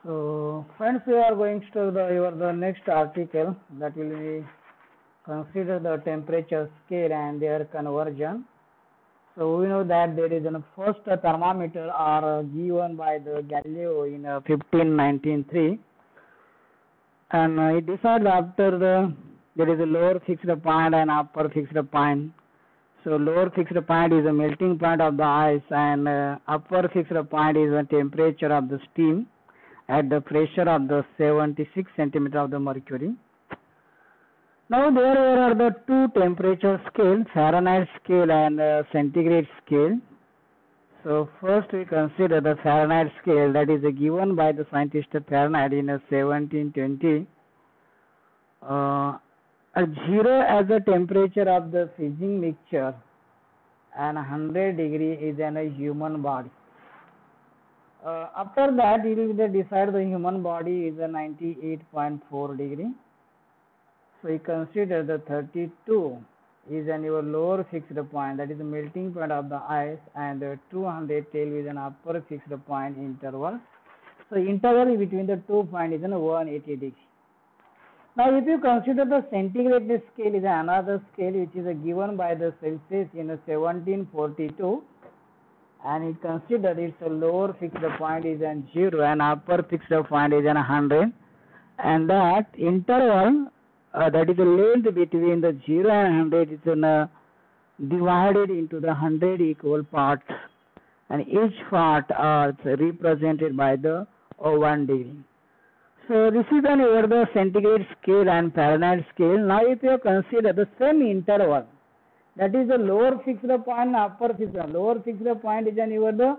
So, friends, we are going to the next article that will be consider the temperature scale and their conversion. So we know that there is a first thermometer are given by the Galileo in 1593, and it decided after there is a lower fixed point and upper fixed point. So lower fixed point is the melting point of the ice, and upper fixed point is the temperature of the steam at the pressure of the 76 centimeter of the mercury. Now there are the two temperature scale, Fahrenheit scale and centigrade scale. So first we consider the Fahrenheit scale, that is given by the scientist Fahrenheit in 1720. At 0 as the temperature of the freezing mixture and 100 degree is in a human body. After that, it will decide the human body is a 98.4 degree. So you consider the 32 is an your lower fixed point, that is the melting point of the ice, and 212 is an upper fixed point interval. So interval between the 2 points is 180 degree. Now if you consider the centigrade scale is another scale which is given by the Celsius in 1742, and it considered its lower fixed point is 0 and upper fixed point is 100, and that interval that is the length between the 0 and 100 is divided into the 100 equal parts, and each part is represented by the 1 degree. So this is over the centigrade scale and Fahrenheit scale. Now if you consider the same interval, that is the lower fixed point and upper fixed point. Lower fixed point is over the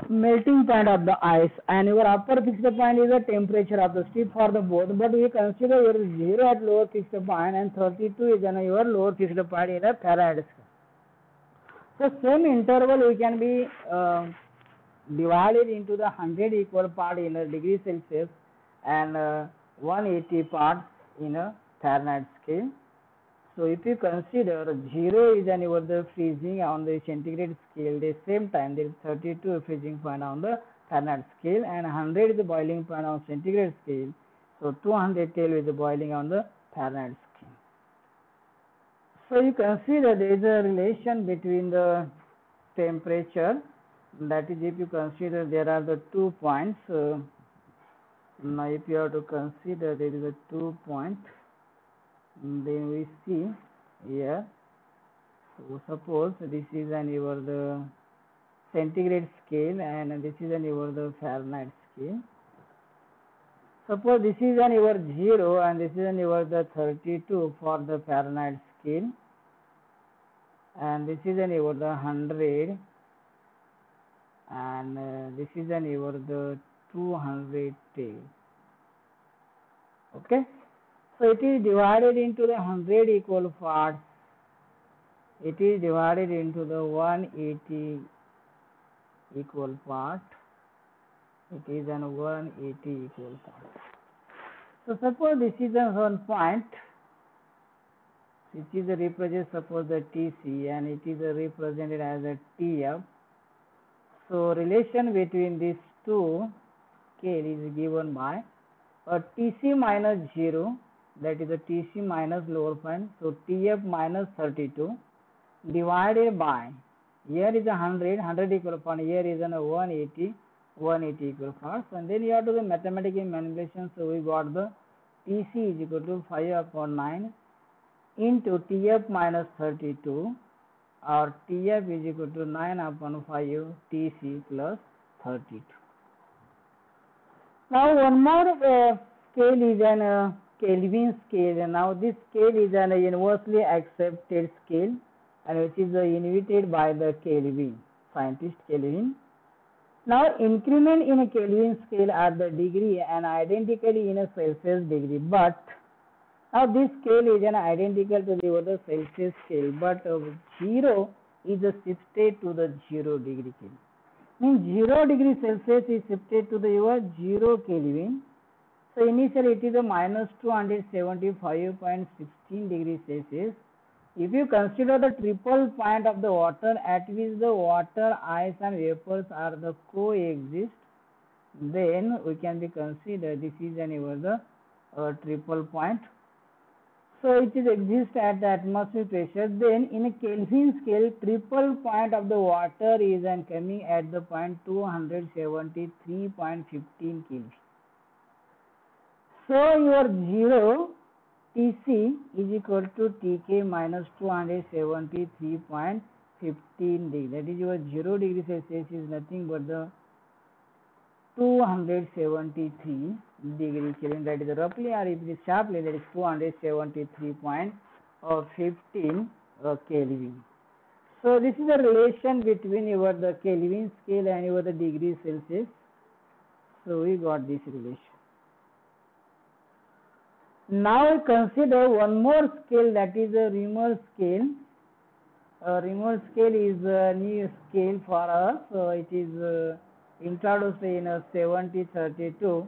melting point of the ice, and your upper fixed point is the temperature of the steam for the both. But we consider your 0 at lower fixed point and 32 is your lower fixed point in a Fahrenheit scale. So same interval we can be divided into the 100 equal part in a degree Celsius and 180 parts in a Fahrenheit scale. So if you consider 0 is over the freezing on the centigrade scale, the same time there is 32 freezing point on the Fahrenheit scale, and 100 is the boiling point on centigrade scale. So 212 is the boiling on the Fahrenheit scale. So you consider there is a relation between the temperature, that is if you consider there are the 2 points. Now if you have to consider there is a 2 point, then we see here. So suppose this is over the centigrade scale and this is over the Fahrenheit scale. Suppose this is over 0 and this is over the 32 for the Fahrenheit scale, and this is over the 100, and this is over the 210. Okay. So it is divided into the 100 equal parts. It is divided into the 180 equal part. It is an 180 equal part. So suppose this is a 1 point, which is represented, suppose the TC, and it is represented as a TF. So relation between these two scale is given by a TC minus 0, that is a TC minus lower point, so TF minus 32 divided by, here is 100 equal part, here is 180 equal parts, and then you have to do the mathematical manipulation. So we got the TC is equal to 5 upon 9 into TF minus 32, or TF is equal to 9 upon 5 TC plus 32. Now one more scale is an Kelvin scale, and now this scale is an universally accepted scale, and which is invented by the Kelvin, scientist Kelvin. Now increment in a Kelvin scale are the degree and identically in a Celsius degree, but now this scale is an identical to the other Celsius scale, but 0 is shifted to the 0 degree Kelvin. Means 0 degree Celsius is shifted to the 0 Kelvin. So initially it is a minus 275.16 degrees Celsius, If you consider the triple point of the water at which the water, ice and vapors are the coexist, then we can be consider this is an over the triple point. So it is exist at the atmospheric pressure. Then in a Kelvin scale, triple point of the water is and coming at the point 273.15 Kelvin. So your 0 Tc is equal to Tk minus 273.15 degree. That is your 0 degree Celsius is nothing but the 273 degree Kelvin. That is roughly, or if it is sharply, that is 273.15 Kelvin. So this is the relation between your the Kelvin scale and your the degree Celsius. So we got this relation. Now consider one more scale, that is a Reaumur scale. Reaumur scale is a new scale for us. So it is introduced in 1732,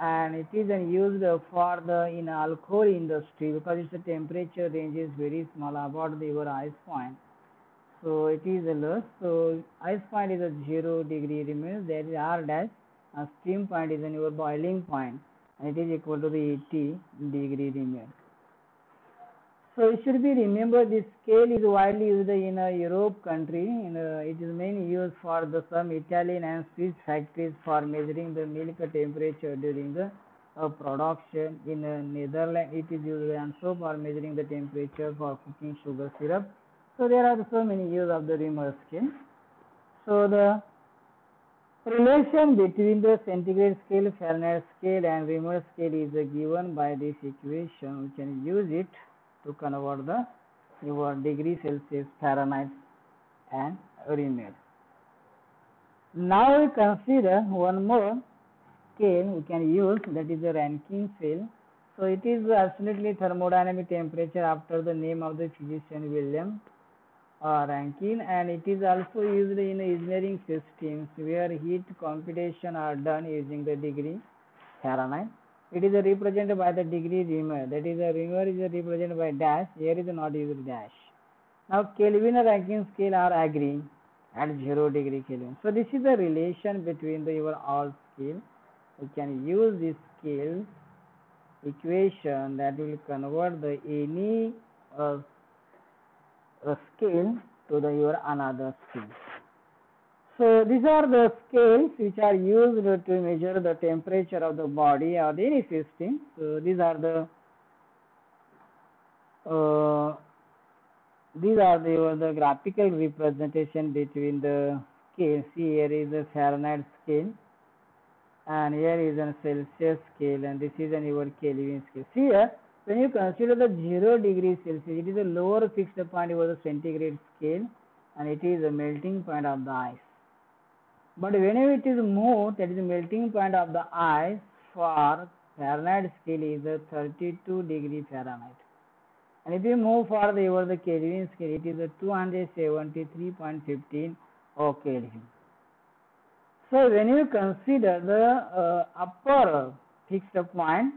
and it is used for the in alcohol industry because its temperature range is very small, about your ice point. So it is a loss. So ice point is a 0 degree remains, that is R dash, and steam point is in your boiling point, and it is equal to the 80 degree remains. So it should be remembered this scale is widely used in a Europe country. It is mainly used for the some Italian and Swiss factories for measuring the milk temperature during the production. In Netherlands, it is used also for measuring the temperature for cooking sugar syrup. So there are so many use of the Reaumur scale. So the relation between the centigrade scale, Fahrenheit scale and Reaumur scale is given by this equation. We can use it to convert the your degree Celsius, Fahrenheit and Reaumur. Now we consider one more scale we can use, that is the Rankine scale. So it is absolutely thermodynamic temperature after the name of the physician William Rankine, and it is also used in engineering systems where heat computation are done using the degree Fahrenheit. It is represented by the degree Reaumur. That is, the Reaumur is represented by dash. Here is not used dash. Now Kelvin and Rankine scale are agreeing at 0 degree Kelvin. So this is the relation between the your all scale. We can use this scale equation that will convert the any scale to the your another scale. So these are the scales which are used to measure the temperature of the body or any system. So these are the graphical representation between the scale. See, here is the Fahrenheit scale, and here is a Celsius scale, and this is an your Kelvin scale. See here, when you consider the 0 degree Celsius, it is a lower fixed point over the centigrade scale, and it is a melting point of the ice. But whenever it is moved, that is the melting point of the ice for Fahrenheit scale is 32 degree Fahrenheit. And if you move for the Kelvin scale, it is 273.15 Kelvin. So when you consider the upper fixed point,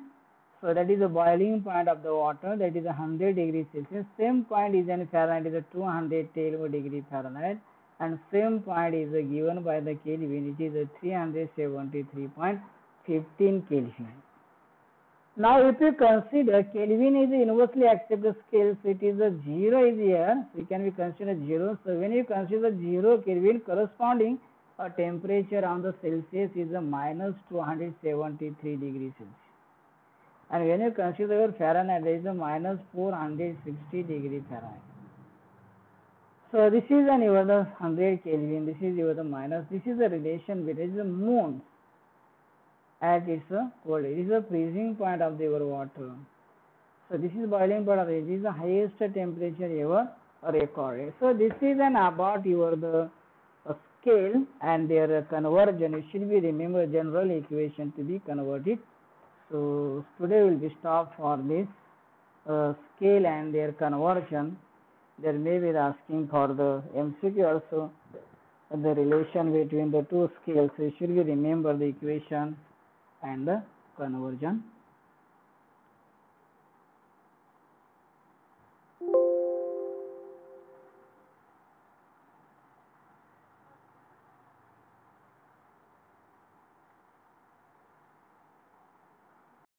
so that is the boiling point of the water, that is 100 degree Celsius. Same point is in Fahrenheit is 212 degree Fahrenheit. And same point is given by the Kelvin, it is 373.15 Kelvin. Now if you consider Kelvin is inversely accepted scale, so it is 0 is here, so it can be considered 0. So when you consider 0 Kelvin, corresponding temperature on the Celsius is minus 273 degrees Celsius. And when you consider your Fahrenheit, there is minus 460 degree Fahrenheit. So this is an over the 100 Kelvin, this is over the minus, this is the relation between the moon at its cold. It is the freezing point of the water. So this is boiling point of it. This is the highest temperature ever recorded. So this is an about your the scale and their conversion. It should be remember general equation to be converted. So today will be stop for this scale and their conversion. There may be asking for the MCQ also the relation between the two scales. So you should be remember the equation and the conversion.